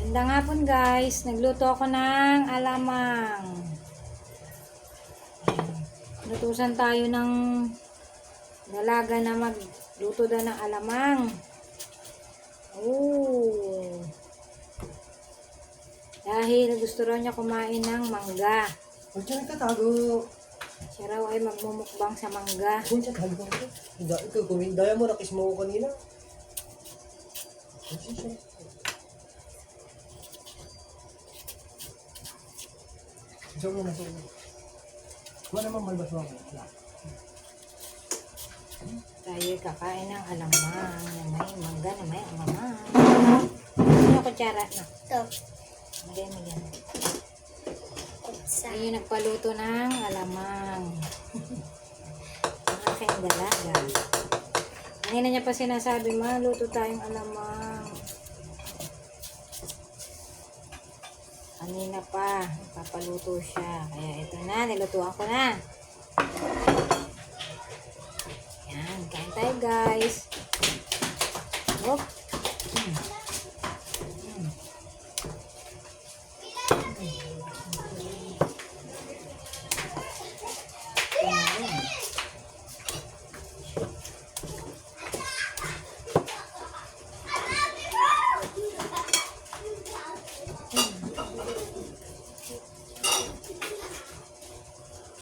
Magandang hapon guys, nagluto ako ng alamang. Lutusan tayo ng dalaga na magluto daw ng alamang. Oh. Dahil gusto raw niya kumain ng mangga. Huwag siya nagtatago. Siya raw ay magmumukbang sa mangga. Huwag siya nagtatago. Ikaw, daya mo, nakis mo ko kanina. Gusto mo na siya. Wala naman malbas mo ako. Tayo kakain ng alamang na may mangga na may alamang. Ano kutsara na? Ito. Magyan mo yan. Sa Ayun, nagpaluto ng alamang. Ang aking dalaga. Kanina niya pa sinasabi, maluto tayong alamang. Kanina pa, papaluto siya. Kaya ito na, nilutuan ko na. Yan, kain tayo guys. Hop.